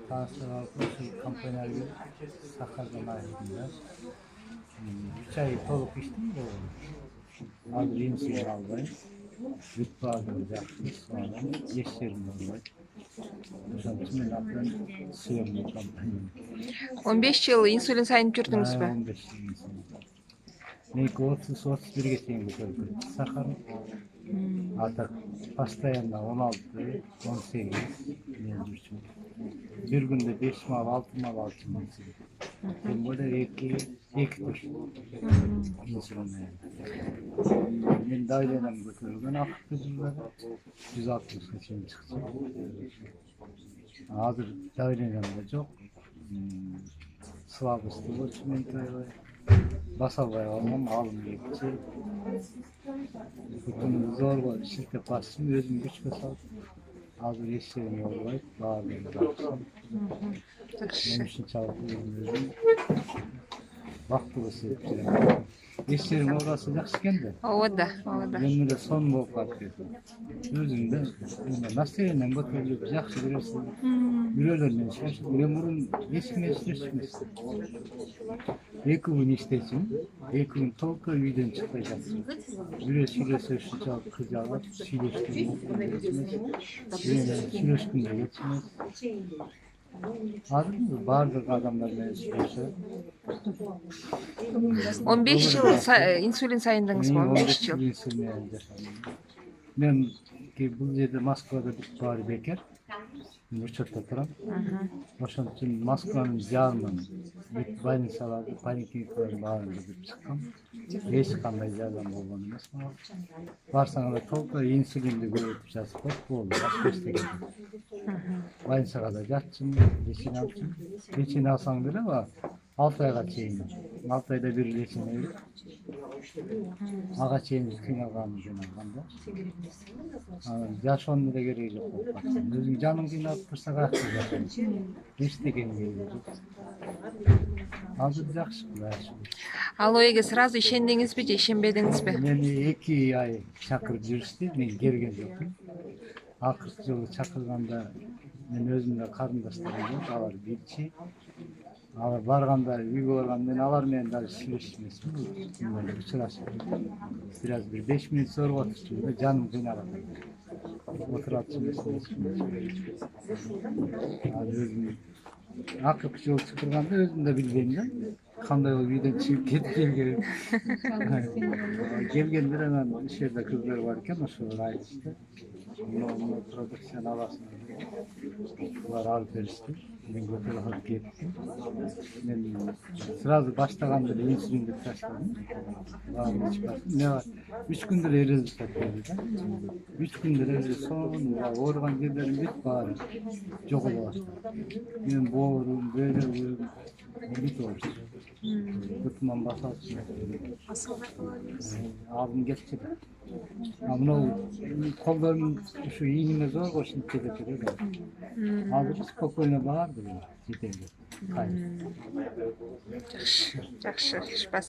Tanıştırılan kampanyalar gibi Sakarya'dan ayrıldılar. 3 ay toluk içtim de oldu. Adı Rimsi'ye aldım. Rütbe alacaksınız sonra yeşerim oldu. Mesela tümün atlan sıyırma kampanyayı. 15 yıl insulin sayınıp жүрдүңүз bä? 15 yıl insan. Neyse 30-31'e geçeyim bu kadar. Sakar artık постоянно 16, 18 mevcut. Bir günde 5 mal, 6 mal aldım. Ben böyle iki tur insülin. Ben daireyle götürürken akıp götürürler. 160 geçeyim çıkacak. Hazır daireyle de çok. Слабости очень басабай алмам алым кетчи бүтүн зорго шилтеп басым өзүм күчкө салып азыр эч жерим болбойт баардыгы жакшы мен үчүн чалып өзүм бактылуу сезип жүрөм эч жерим оораса жакшы экен да Ооба да. мен эле сон болуп калып кетти өзүм да настроением көтөрүлүп жакшы көрөсүң бирөөлөр менен сүйлөшүп мен мурун эч ким менен сүйлөшчү эмес 2 gün iştesin, 2 gün толко үйдөн чыкпай жатсың. Бирөө сүйлөсө ушунчалык кыжалып, сүйлөшкөн сүйлөшкөнгө кетчүмүз. Азыр баардык адамдар менен сүйлөшөт. 15 yıl insulin sayındыңыз mı? 15 yıl. Мен бул жерде Москвада баары бекер. Учетта турам. Ошон үчүн Москванын жарымын больницаларды, поликлиникаларды баарын жүрүп чыккам. Эч кандай жардам болгон эмес мага. Барсаңар толко инсулинди көрүп жазып коюп болду. Башка эч керек жок. Больницага да жатчын, лечение алчын. Лечение алсаң деле 6 айга чейин. 6 айда бир лечение берет. Ага чейин кыйналганым жөн алганда. Жашоонун деле кереги жок болуп калды. Өзүң жаның кыйналып турса каяка жашайсың. Эчтекени кереги жок. Азыр жакшы баары. Ал ойга сразу ишендиңизби же ишенбедиңизби? Мени 2 ай чакырып жүрүштү, мен келген жокмун. Акыркы жолу чакырганда мен өзүмдө карындаштарым бар, алар билчи. Алар барганда, үйгө барганда мен алар менен дагы сүйлөшчү эмесмин. Учурашып. Бир 5 мүнөт сорго отурчумун да жаным кыйналат. Отурат эмесмин. Өзүм акыркы жолу чакырганда өзүм да билбейм да. Кандай болуп үйдөн чыгып кетип келгенде анан иш жерде кыздар бар экен, ошолор айтышты. Продукцияны аласың. Булар алып беришти. Мен көтөрүп алып кеттим. Мен сразу баштаганда эле инсулинди таштадым. Мен 3 күндө эле результат берди да. 3 күндө эле сонун ооруган жерлерим бүт баары жоголо баштады. Мен боорум, бөйрөгүм бүт оорушту. Бутуман басалчы. Абым кетти. Мынау колдорум ушу ийниме зорго ушинтип кетет эле. Азыр спокойно барды жетеги. Жакшы,